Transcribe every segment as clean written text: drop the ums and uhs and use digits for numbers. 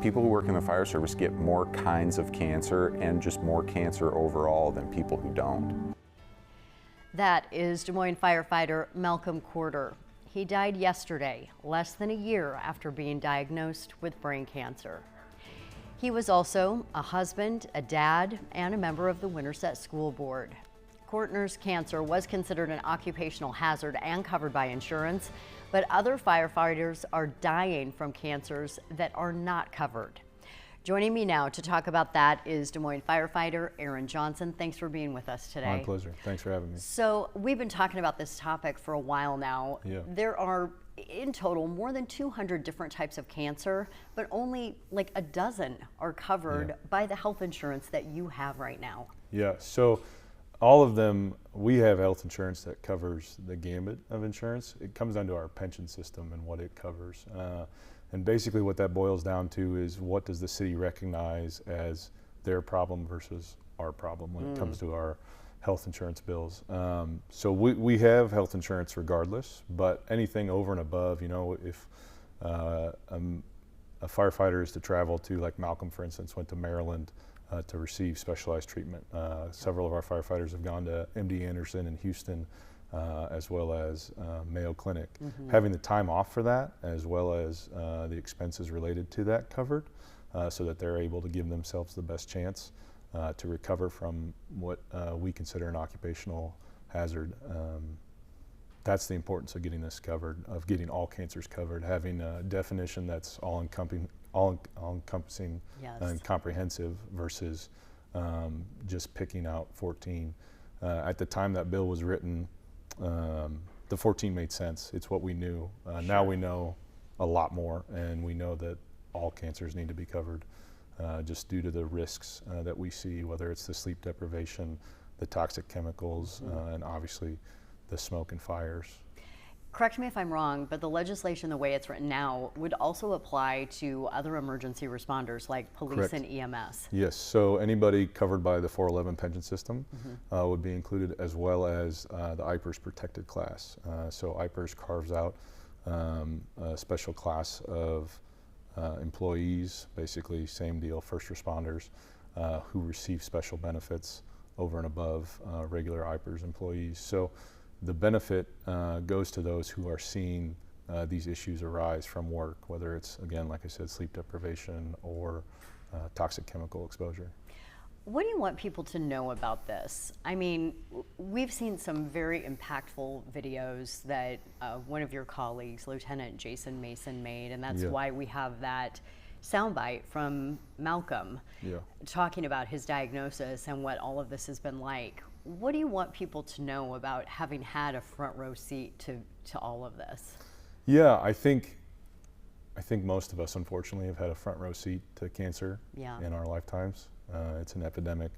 People who work in the fire service get more kinds of cancer and just more cancer overall than people who don't. That is Des Moines firefighter Malcolm Corder. He died yesterday, less than a year after being diagnosed with brain cancer. He was also a husband, a dad, and a member of the Winterset School Board. Corder's cancer was considered an occupational hazard and covered by insurance, but other firefighters are dying from cancers that are not covered. Joining me now to talk about that is Des Moines firefighter Aaron Johnson. Thanks for being with us today. My pleasure. Thanks for having me. So we've been talking about this topic for a while now. Yeah. There are in total more than 200 different types of cancer, but only like a dozen are covered by the health insurance that you have right now. Yeah, so all of them, we have health insurance that covers the gamut of insurance. It comes down to our pension system and what it covers. And basically what that boils down to is, what does the city recognize as their problem versus our problem when it comes to our health insurance bills. So we have health insurance regardless, but anything over and above, you know, if a firefighter is to travel to, like Malcolm, for instance, went to Maryland to receive specialized treatment. Several of our firefighters have gone to MD Anderson in Houston, as well as Mayo Clinic. Having the time off for that, as well as the expenses related to that covered, so that they're able to give themselves the best chance to recover from what we consider an occupational hazard. That's the importance of getting this covered, of getting all cancers covered, having a definition that's all-encompassing and comprehensive versus just picking out 14. At the time that bill was written, the 14 made sense. It's what we knew. Now we know a lot more, and we know that all cancers need to be covered, just due to the risks that we see, whether it's the sleep deprivation, the toxic chemicals, and obviously the smoke and fires. Correct me if I'm wrong, but the legislation, the way it's written now, would also apply to other emergency responders like police and EMS. Yes, so anybody covered by the 411 pension system would be included, as well as the IPERS protected class. So IPERS carves out a special class of employees, basically same deal, first responders, who receive special benefits over and above regular IPERS employees. So the benefit goes to those who are seeing these issues arise from work, whether it's, again, like I said, sleep deprivation or toxic chemical exposure. What do you want people to know about this? I mean, we've seen some very impactful videos that one of your colleagues, Lieutenant Jason Mason, made, and that's why we have that soundbite from Malcolm talking about his diagnosis and what all of this has been like. What do you want people to know about having had a front row seat to all of this? Yeah, I think most of us, unfortunately, have had a front row seat to cancer in our lifetimes. It's an epidemic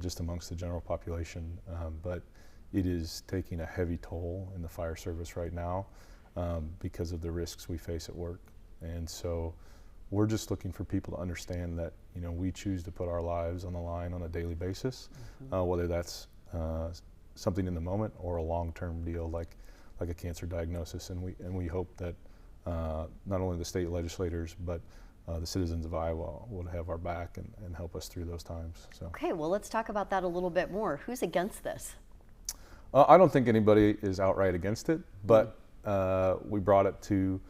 just amongst the general population, but it is taking a heavy toll in the fire service right now because of the risks we face at work. And so we're just looking for people to understand that, you know, we choose to put our lives on the line on a daily basis, whether that's something in the moment or a long-term deal like a cancer diagnosis. And we hope that not only the state legislators, but the citizens of Iowa will have our back and help us through those times. So. Okay, well, let's talk about that a little bit more. Who's against this? I don't think anybody is outright against it, but we brought it to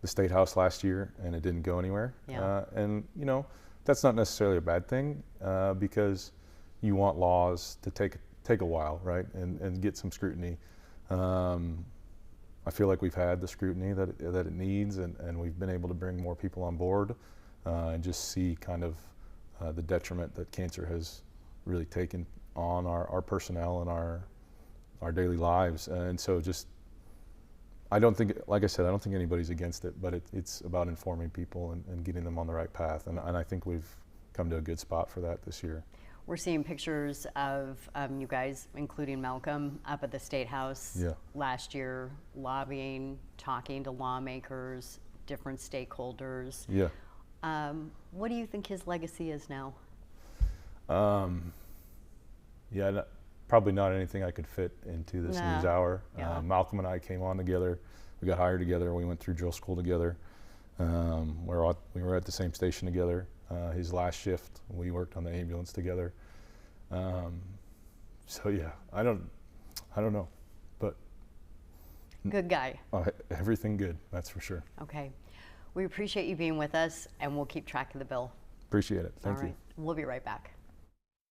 the State House last year and it didn't go anywhere. And you know, that's not necessarily a bad thing because you want laws to take a while, right, and get some scrutiny. I feel like we've had the scrutiny that it needs, and we've been able to bring more people on board and just see kind of the detriment that cancer has really taken on our personnel and our daily lives. And so just, I don't think, like I said, I don't think anybody's against it, but it's about informing people and getting them on the right path. And I think we've come to a good spot for that this year. We're seeing pictures of you guys, including Malcolm, up at the State House last year, lobbying, talking to lawmakers, different stakeholders. What do you think his legacy is now? Probably not anything I could fit into this news hour. Yeah. Malcolm and I came on together. We got hired together. We went through drill school together. We were at the same station together. His last shift, we worked on the ambulance together. So yeah, I don't know, but Good guy. everything good, that's for sure. Okay. We appreciate you being with us, and we'll keep track of the bill. Appreciate it. Thank All you. right. We'll be right back.